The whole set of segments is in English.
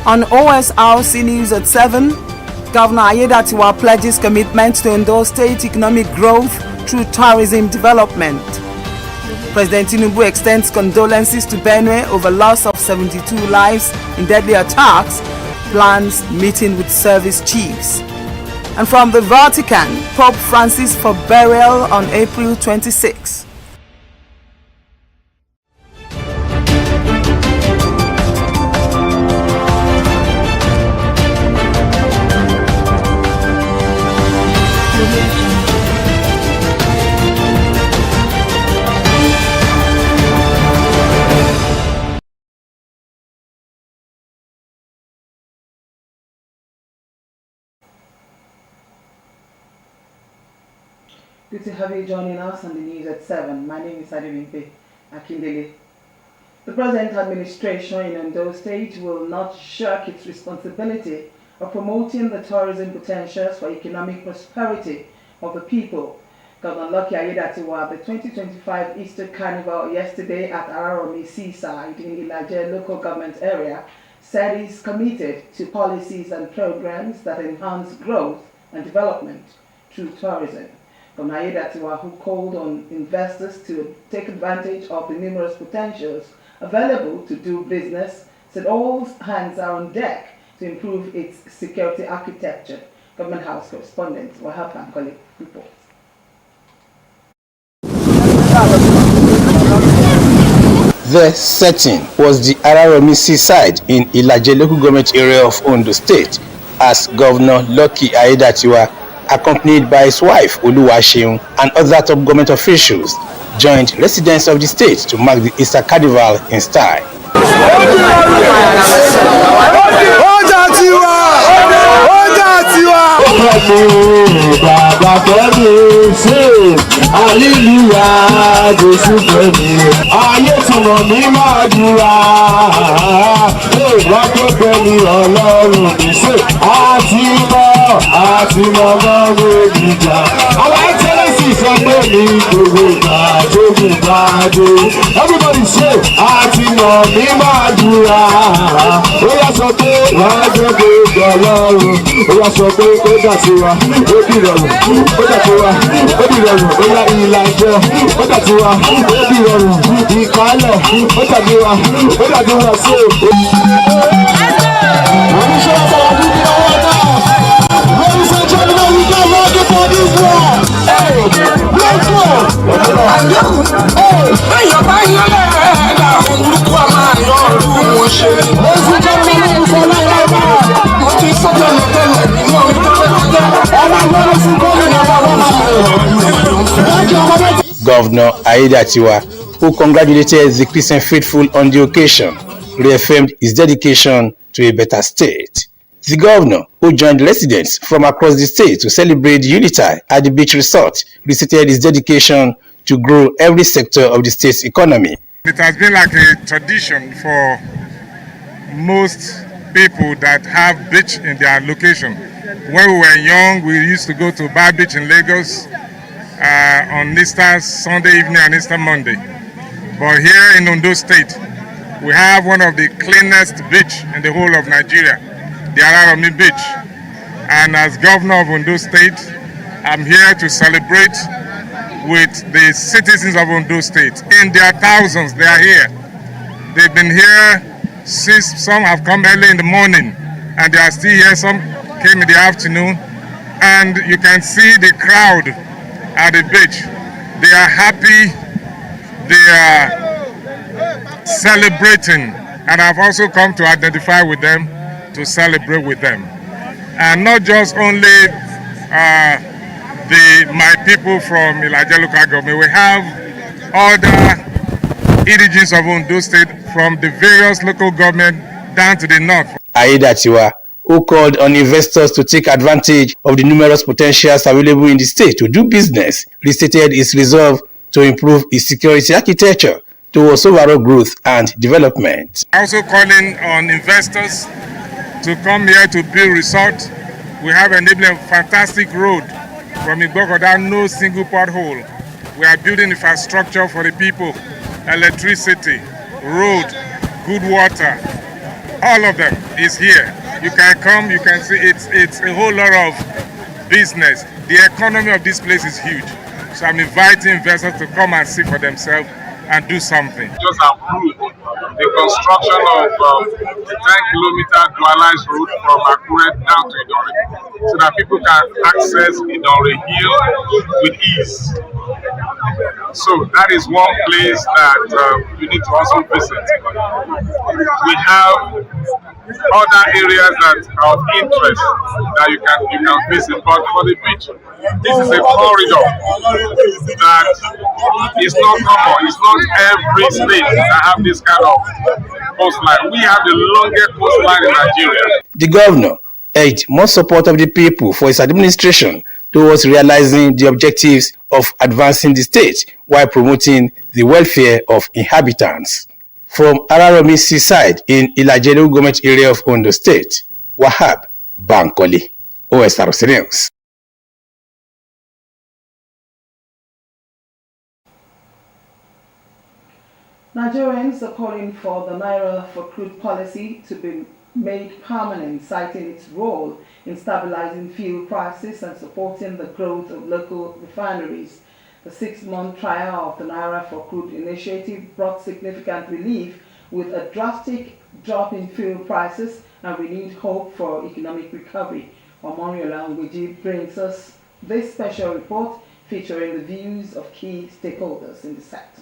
On Osrc News at 7, Governor Ayedatiwa pledges commitment to Ondo State economic growth through tourism development. President Tinubu extends condolences to Benue over loss of 72 lives in deadly attacks, plans meeting with service chiefs. And from the Vatican, Pope Francis for burial on April 26. Good to have you joining us on the news at 7. My name is Adewimpe Akindele. The present administration in Ondo State will not shirk its responsibility of promoting the tourism potentials for economic prosperity of the people. Governor Lucky Ayedatiwa, the 2025 Easter Carnival yesterday at Araromi Seaside in Ilaje local government area, said he is committed to policies and programs that enhance growth and development through tourism. Governor Ayedatiwa, who called on investors to take advantage of the numerous potentials available to do business, said all hands are on deck to improve its security architecture. Government House correspondent Wahab Ankole reports. The setting was the Araromi Seaside in Ilaje local government area of Ondo State, as Governor Lucky Ayedatiwa, accompanied by his wife Oluwaseun and other top government officials, joined residents of the state to mark the Easter Carnival in style. Everybody say, Governor Ayedatiwa, who congratulated the Christian faithful on the occasion, reaffirmed his dedication to a better state. The governor, who joined residents from across the state to celebrate Unity at the beach resort, recited his dedication to grow every sector of the state's economy. It has been like a tradition for most people that have beach in their location. When we were young, we used to go to Bar Beach in Lagos on Easter Sunday evening and Easter Monday. But here in Ondo State, we have one of the cleanest beach in the whole of Nigeria, the Araromi Beach. And as governor of Ondo State, I'm here to celebrate with the citizens of Ondo State. In their thousands, they are here. They've been here since some have come early in the morning, and they are still here. Some came in the afternoon, and you can see the crowd at the beach. They are happy, they are celebrating, and I've also come to identify with them, to celebrate with them. And not just only my people from Ilaje local government, we have other indigents of Ondo State from the various local government down to the north. Ayedatiwa, who called on investors to take advantage of the numerous potentials available in the state to do business, restated his resolve to improve its security architecture towards overall growth and development. Also calling on investors to come here to build resort. We have enabling a fantastic road from Igbokoda, no single pothole. We are building infrastructure for the people, electricity, road, good water, All of them is here. You can come, you can see it's a whole lot of business. The economy of this place is huge. So I'm inviting investors to come and see for themselves and do something. Just approved the construction of a 10-kilometer dualized road from Akure down to Idore, so that people can access Idore Hill with ease. So that is one place that you need to also visit. We have other areas that are of interest that you can visit, but for the beach, this is a corridor that is not common. It's not every state that have this kind of coastline. We have the longest coastline in Nigeria. The governor urged more support of the people for his administration towards realizing the objectives of advancing the state while promoting the welfare of inhabitants. From Araromi Seaside in Ilajelu government area of Ondo State, Wahab Bankole, Osrc News. Nigerians are calling for the Naira for crude policy to be made permanent, citing its role in stabilizing fuel prices and supporting the growth of local refineries. The 6-month trial of the Naira for crude initiative brought significant relief with a drastic drop in fuel prices and renewed hope for economic recovery. Omoriola Ngweji brings us this special report featuring the views of key stakeholders in the sector.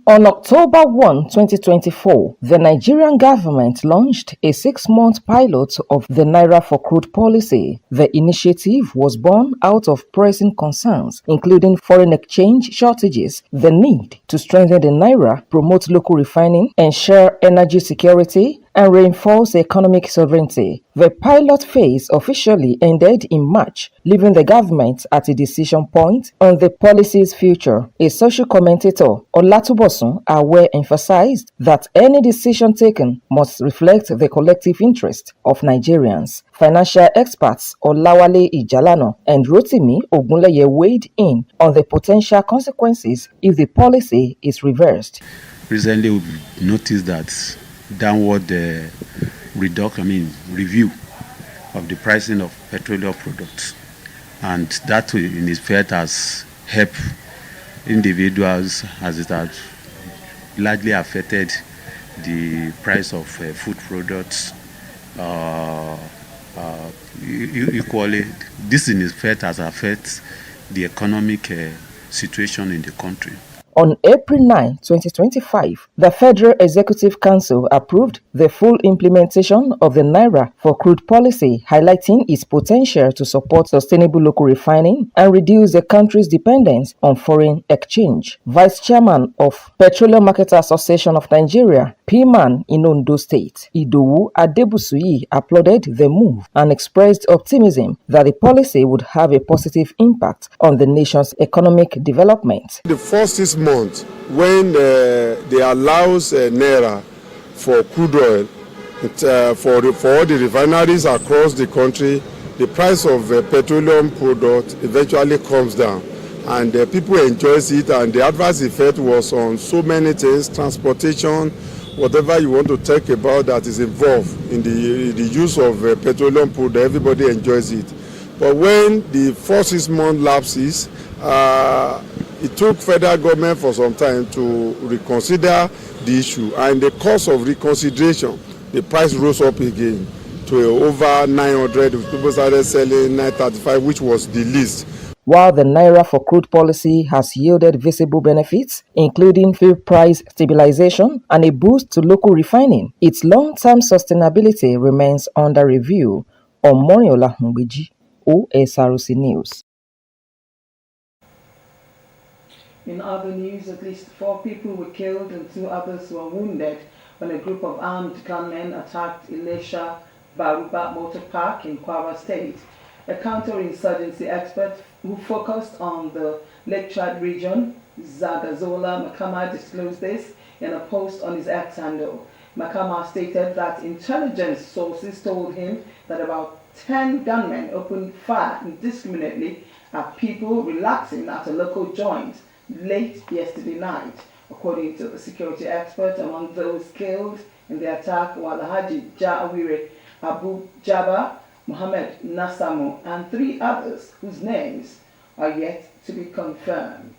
On October 1, 2024, the Nigerian government launched a 6-month pilot of the Naira for Crude policy. The initiative was born out of pressing concerns, including foreign exchange shortages, the need to strengthen the Naira, promote local refining, ensure energy security, and reinforce economic sovereignty. The pilot phase officially ended in March, leaving the government at a decision point on the policy's future. A social commentator, Olatubosun Awe, emphasized that any decision taken must reflect the collective interest of Nigerians. Financial experts Olawale Ijalano and Rotimi Ogunleye weighed in on the potential consequences if the policy is reversed. Recently, we've noticed that downward review of the pricing of petroleum products, and that in effect has helped individuals as it has largely affected the price of food products. Equally, this in effect has affected the economic situation in the country. On April 9, 2025, the Federal Executive Council approved the full implementation of the Naira for Crude policy, highlighting its potential to support sustainable local refining and reduce the country's dependence on foreign exchange. Vice Chairman of Petroleum Marketers Association of Nigeria, P-Man in Ondo State, Idowu Adebusuyi, applauded the move and expressed optimism that the policy would have a positive impact on the nation's economic development. The first 6 months, when they allows Naira for crude oil, for all the refineries across the country, the price of petroleum product eventually comes down, and people enjoys it, and the adverse effect was on so many things, transportation, whatever you want to talk about that is involved in the use of petroleum product, everybody enjoys it. But when the first 6 months lapses, it took federal government for some time to reconsider the issue, and the cost of reconsideration, the price rose up again to over 900. People started selling 935, which was the least. While the Naira for Crude policy has yielded visible benefits, including fuel price stabilization and a boost to local refining, its long-term sustainability remains under review. Omoriola Ngweji, Osrc News. In other news, at least 4 people were killed and 2 others were wounded when a group of armed gunmen attacked Ilesha Baruba Motor Park in Kwara State. A counterinsurgency expert who focused on the Lake Chad region, Zagazola Makama, disclosed this in a post on his X handle. Makama stated that intelligence sources told him that about 10 gunmen opened fire indiscriminately at people relaxing at a local joint late yesterday night. According to the security expert, among those killed in the attack were Alhaji Jawire Abu Jabba, Mohammed Nasamu, and 3 others whose names are yet to be confirmed.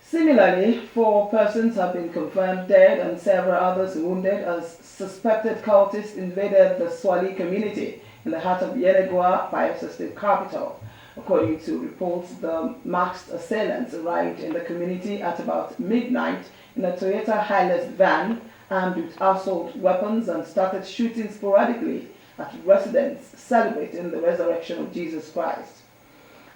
Similarly, 4 persons have been confirmed dead and several others wounded as suspected cultists invaded the Swali community in the heart of Yenagoa, Bayelsa State capital. According to reports, the masked assailants arrived in the community at about midnight in a Toyota Hilux van armed with assault weapons and started shooting sporadically at residents celebrating the resurrection of Jesus Christ.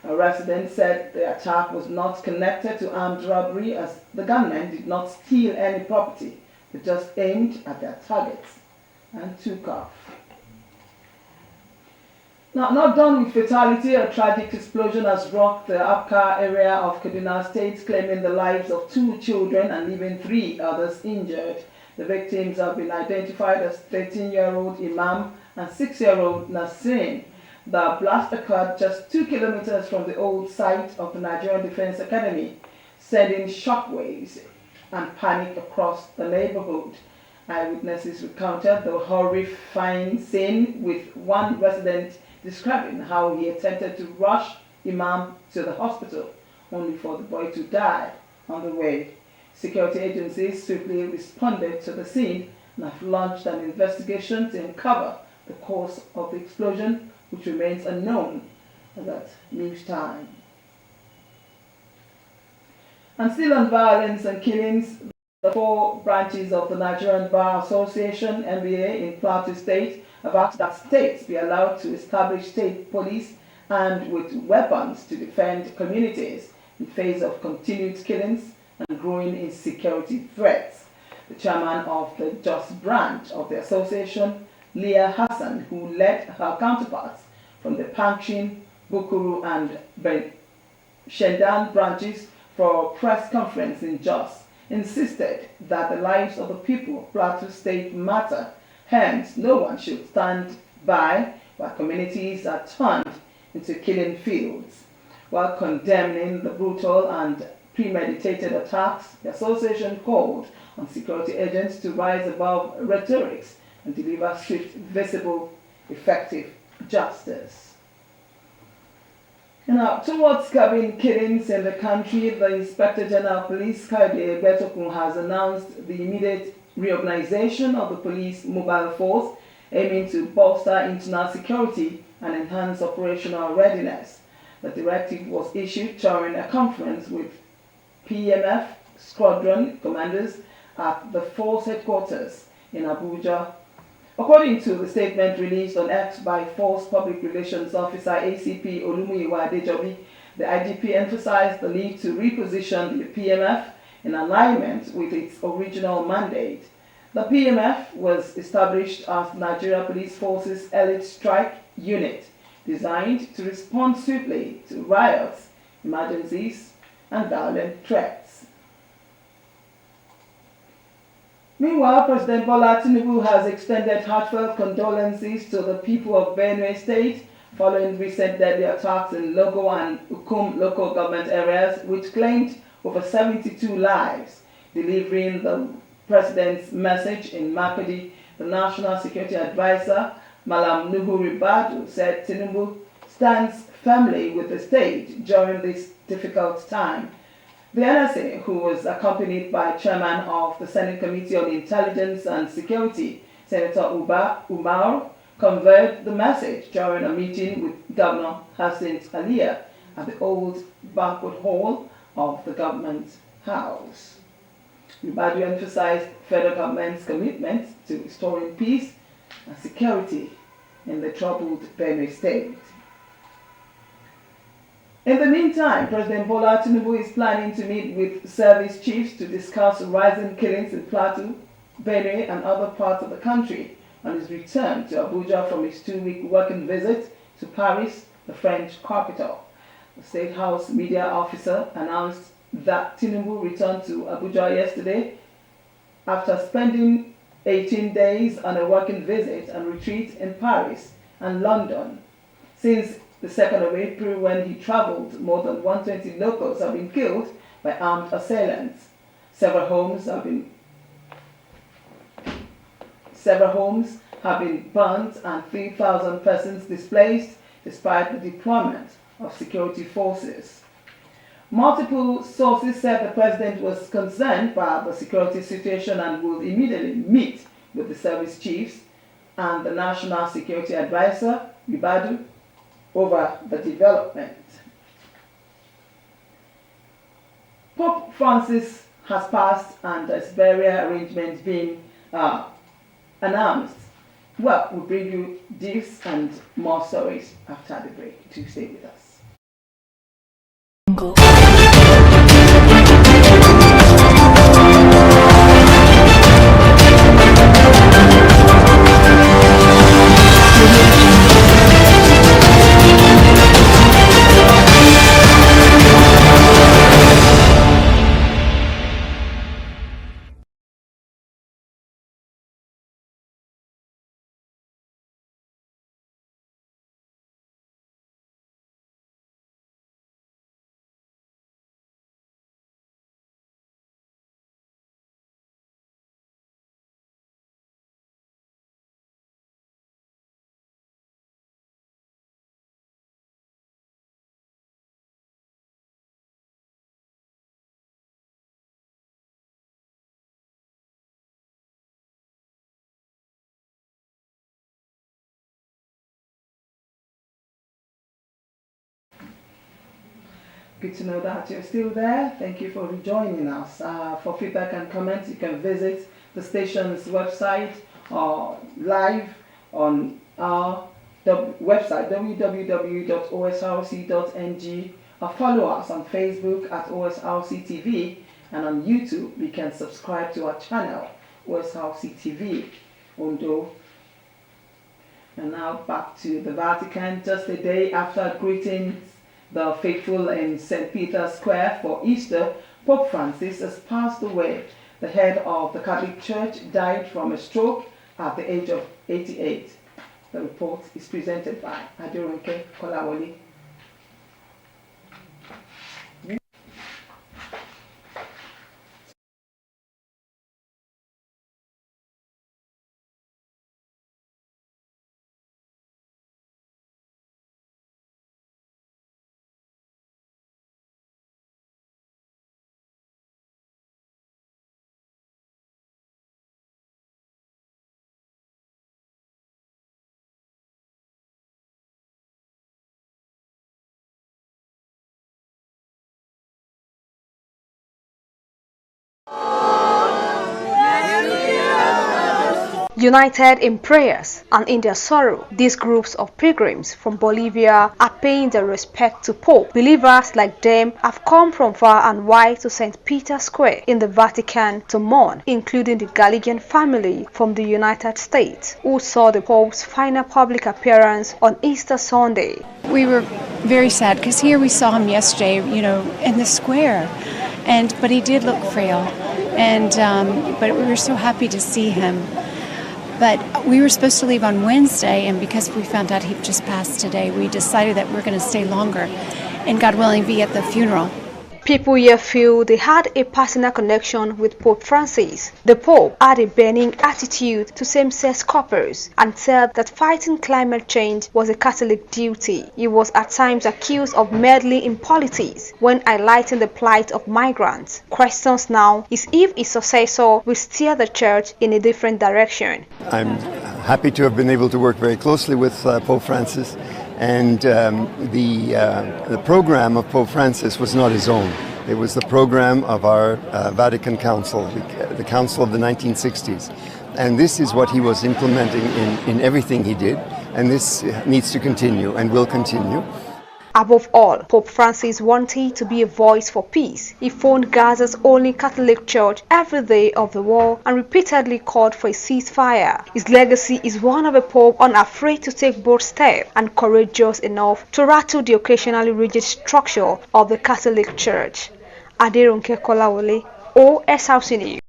A resident said the attack was not connected to armed robbery as the gunmen did not steal any property, but just aimed at their targets and took off. Now, not done with fatality, a tragic explosion has rocked the Apka area of Kaduna State, claiming the lives of 2 children and leaving 3 others injured. The victims have been identified as 13-year-old Imam and 6-year-old Nasrin. The blast occurred just 2 kilometers from the old site of the Nigerian Defense Academy, sending shockwaves and panic across the neighborhood. Eyewitnesses recounted the horrifying scene, with one resident describing how he attempted to rush Imam to the hospital, only for the boy to die on the way. Security agencies swiftly responded to the scene and have launched an investigation to uncover the cause of the explosion, which remains unknown at that news time. And still on violence and killings, the 4 branches of the Nigerian Bar Association, NBA, in Plateau State have asked that states be allowed to establish state police armed with weapons to defend communities in face of continued killings and growing insecurity threats. The chairman of the Jos branch of the association, Leah Hassan, who led her counterparts from the Pangshin, Bukuru, and Shendan branches for a press conference in Jos, insisted that the lives of the people of Plateau State matter. Hence, no one should stand by while communities are turned into killing fields. While condemning the brutal and premeditated attacks, the association called on security agents to rise above rhetorics and deliver swift, visible, effective justice. Now, towards curbing killings in the country, the Inspector General of Police, Kayode Betokun, has announced the immediate reorganization of the police mobile force, aiming to bolster internal security and enhance operational readiness. The directive was issued during a conference with PMF squadron commanders at the force headquarters in Abuja. According to the statement released on X by Force Public Relations Officer ACP Olumuyiwa Adejobi, the IGP emphasized the need to reposition the PMF in alignment with its original mandate. The PMF was established as Nigeria Police Force's Elite Strike Unit, designed to respond swiftly to riots, emergencies, and violent threats. Meanwhile, President Bola Tinubu has extended heartfelt condolences to the people of Benue State following recent deadly attacks in Logo and Ukum local government areas, which claimed over 72 lives. Delivering the president's message in Makodi, the National Security Advisor, Malam Nuhu Ribadu, said Tinubu stands firmly with the state during this difficult time. The NSA, who was accompanied by Chairman of the Senate Committee on Intelligence and Security, Senator Umar, conveyed the message during a meeting with Governor Hashim Aliya at the old banquet hall of the government house. Ribadu emphasized federal government's commitment to restoring peace and security in the troubled Benue State. In the meantime, President Bola Tinubu is planning to meet with service chiefs to discuss rising killings in Plateau, Benue, and other parts of the country on his return to Abuja from his 2-week working visit to Paris, the French capital. The State House media officer announced that Tinubu returned to Abuja yesterday after spending 18 days on a working visit and retreat in Paris and London. Since the 2nd of April, when he traveled, more than 120 locals have been killed by armed assailants. Several homes have been burnt and 3,000 persons displaced despite the deployment of security forces. Multiple sources said the president was concerned by the security situation and would immediately meet with the service chiefs and the National Security Advisor, Ribadu, over the development. Pope Francis has passed and his burial arrangements being announced. Well, we'll bring you this and more stories after the break. Do stay with us. Good to know that you're still there. Thank you for joining us. For feedback and comments, you can visit the station's website or live on our website www.osrc.ng, or follow us on Facebook at Osrc TV, and on YouTube you can subscribe to our channel Osrc TV Ondo. And now back to the Vatican. Just a day after greeting the faithful in St. Peter's Square for Easter, Pope Francis has passed away. The head of the Catholic Church died from a stroke at the age of 88. The report is presented by Aderonke Kolawole. United in prayers and in their sorrow, these groups of pilgrims from Bolivia are paying their respect to Pope. Believers like them have come from far and wide to St. Peter's Square in the Vatican to mourn, including the Galligan family from the United States, who saw the Pope's final public appearance on Easter Sunday. We were very sad because here we saw him yesterday, in the square, but he did look frail, but we were so happy to see him. But we were supposed to leave on Wednesday, and because we found out he just passed today, we decided that we're going to stay longer and, God willing, be at the funeral. People here feel they had a personal connection with Pope Francis. The Pope had a burning attitude to same-sex couples and said that fighting climate change was a Catholic duty. He was at times accused of meddling in politics when highlighting the plight of migrants. Questions now is if his successor will steer the church in a different direction. I'm happy to have been able to work very closely with Pope Francis. And the program of Pope Francis was not his own. It was the program of our Vatican Council, the Council of the 1960s. And this is what he was implementing in everything he did. And this needs to continue and will continue. Above all, Pope Francis wanted to be a voice for peace. He phoned Gaza's only Catholic church every day of the war and repeatedly called for a ceasefire. His legacy is one of a Pope unafraid to take bold steps and courageous enough to rattle the occasionally rigid structure of the Catholic Church. Aderonke Kolawole, OSRC News.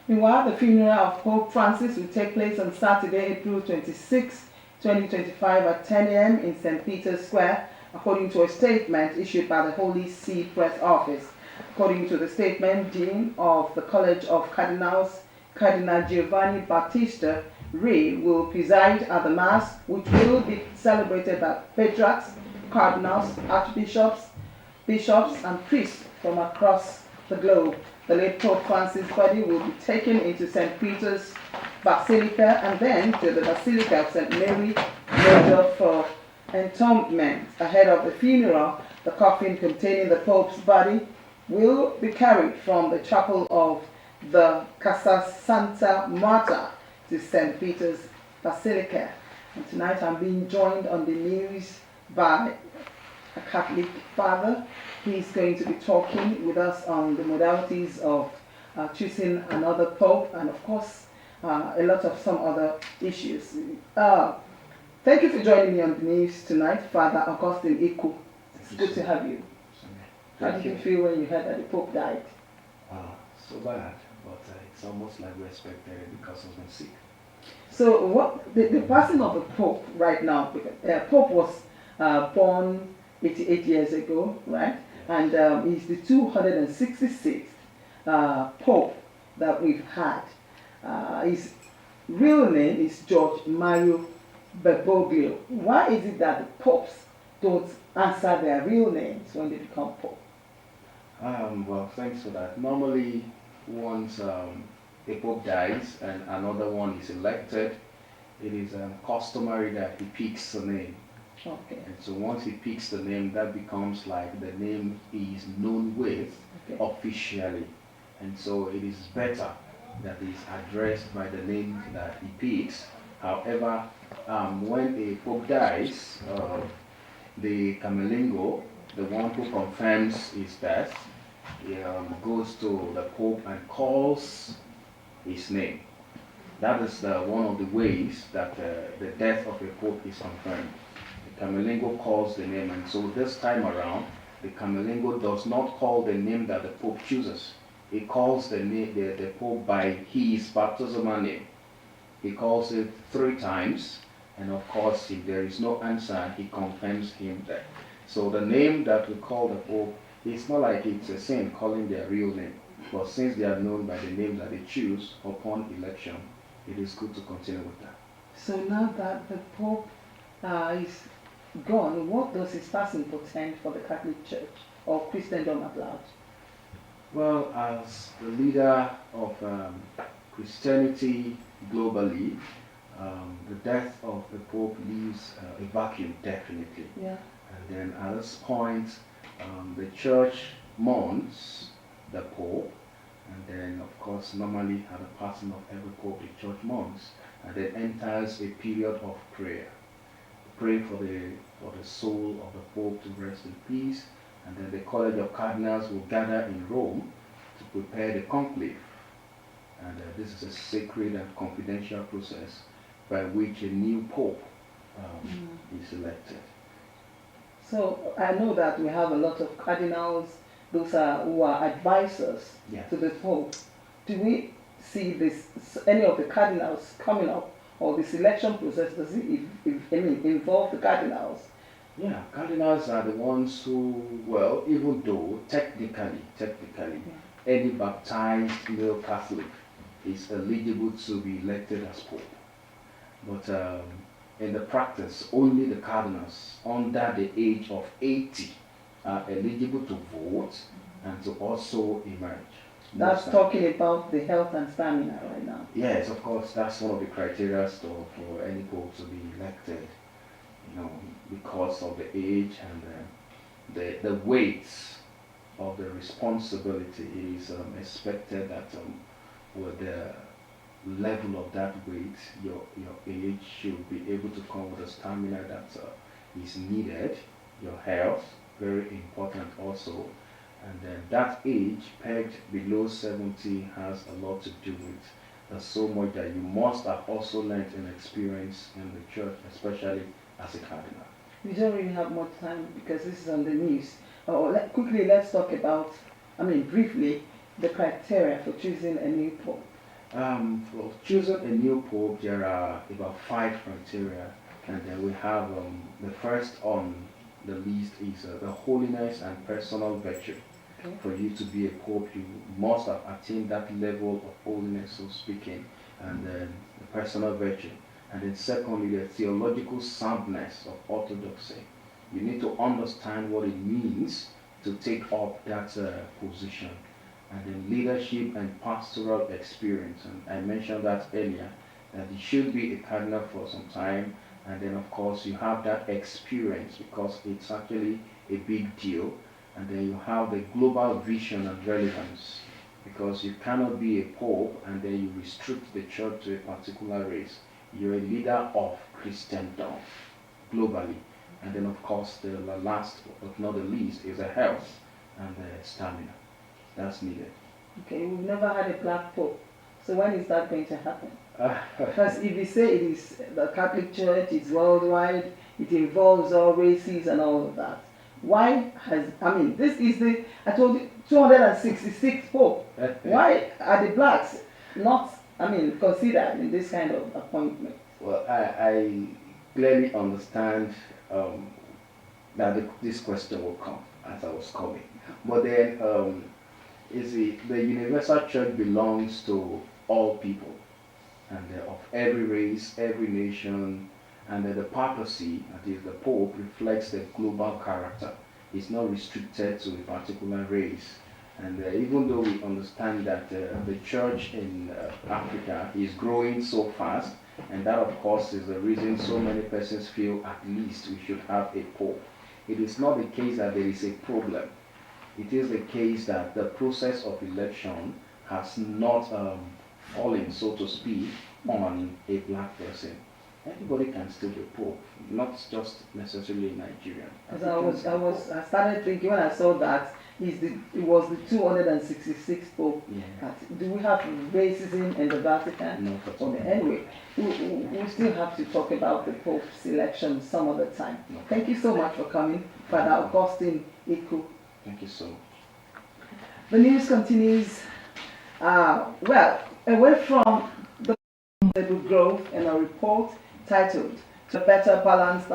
Meanwhile, the funeral of Pope Francis will take place on Saturday, April 26, 2025 at 10 a.m. in St. Peter's Square, according to a statement issued by the Holy See Press Office. According to the statement, Dean of the College of Cardinals, Cardinal Giovanni Battista Re, will preside at the Mass, which will be celebrated by patriarchs, cardinals, archbishops, bishops, and priests from across the globe. The late Pope Francis' body will be taken into St. Peter's Basilica and then to the Basilica of St. Mary Major for entombment. Ahead of the funeral, the coffin containing the Pope's body will be carried from the chapel of the Casa Santa Marta to St. Peter's Basilica. And tonight I'm being joined on the news by a Catholic father. He's going to be talking with us on the modalities of choosing another pope and, of course, a lot of some other issues. Thank you for joining me on the news tonight, Father Augustine Iku. It's good to have you. How did you feel when you heard that the Pope died? So bad, but it's almost like we expected it because he was been sick. So what the passing of the Pope right now, because Pope was born 88 years ago, right? And he's the 266th Pope that we've had. His real name is George Mario Bergoglio. Why is it that the popes don't answer their real names when they become Pope? Well, thanks for that. Normally, once a Pope dies and another one is elected, it is customary that he picks a name. Okay. And so once he picks the name, that becomes like the name he is known with officially. And so it is better that he is addressed by the name that he picks. However, when a Pope dies, the Camerlengo, the one who confirms his death, goes to the Pope and calls his name. That is one of the ways that the death of a Pope is confirmed. The Camerlengo calls the name, and so this time around, the Camerlengo does not call the name that the Pope chooses. He calls the Pope by his baptismal name. He calls it 3 times, and of course, if there is no answer, he confirms him there. So the name that we call the Pope, it's not like it's a sin calling their real name, but since they are known by the name that they choose upon election, it is good to continue with that. So now that the Pope is gone, what does his passing portend for the Catholic Church or Christendom at large? Well, as the leader of Christianity globally, the death of the Pope leaves a vacuum, definitely. Yeah. And then at this point, the Church mourns the Pope, and then of course normally at the passing of every Pope, the Church mourns, and then enters a period of prayer. Pray for the soul of the Pope to rest in peace, and then the College of Cardinals will gather in Rome to prepare the conclave. And this is a sacred and confidential process by which a new Pope is elected. So I know that we have a lot of cardinals, those who are advisors to the Pope. Do we see this, any of the cardinals coming up, or the selection process, does it involve the cardinals? Yeah, cardinals are the ones who, well, even though technically, any baptized male Catholic is eligible to be elected as Pope. But in the practice, only the cardinals under the age of 80 are eligible to vote and to also emerge. That's talking about the health and stamina right now. Yes, of course, that's one of the criteria for any Pope to be elected, because of the age and the weight of the responsibility. It is expected that with the level of that weight, your age should be able to come with a stamina that is needed, your health, very important also. And then that age pegged below 70 has a lot to do with. There's so much that you must have also learned and experienced in the church, especially as a cardinal. We don't really have much time because this is on the news. Quickly, let's talk about, briefly, the criteria for choosing a new Pope. For choosing a new pope, there are about 5 criteria, and then we have the first on the list is the holiness and personal virtue. Okay. For you to be a pope, you must have attained that level of holiness, so speaking, and then the personal virtue. And then secondly, the theological soundness of orthodoxy. You need to understand what it means to take up that position. And then leadership and pastoral experience. And I mentioned that earlier, that you should be a cardinal for some time. And then of course you have that experience because it's actually a big deal. And then you have the global vision and relevance, because you cannot be a pope and then you restrict the church to a particular race. You're a leader of Christendom globally. And then of course the last but not the least is the health and the stamina. That's needed. Okay, we've never had a black pope. So when is that going to happen? Because if you say it is the Catholic Church, it's worldwide, it involves all races and all of that. Why has, I mean, this is the, I told you, 266th pope. Why are the blacks not, I mean, considered in this kind of appointment? Well, I clearly understand that this question will come as I was coming. But then, the universal church belongs to all people, and of every race, every nation, and the papacy, that is the Pope, reflects the global character. It's not restricted to a particular race. And even though we understand that the church in Africa is growing so fast, and that of course is the reason so many persons feel at least we should have a Pope, it is not the case that there is a problem. It is the case that the process of election has not fallen, so to speak, on a black person. Anybody can still be pope, not just necessarily Nigerian. I started thinking when I saw that it was the 266th pope. Yeah. Do we have racism in the Vatican? No, at all. Anyway, we still have to talk about the pope's election some other time. No. Thank you so much for coming, Father Augustine Iku. Thank you so much. The news continues. Well, away from the growth in a report titled "To Better Balance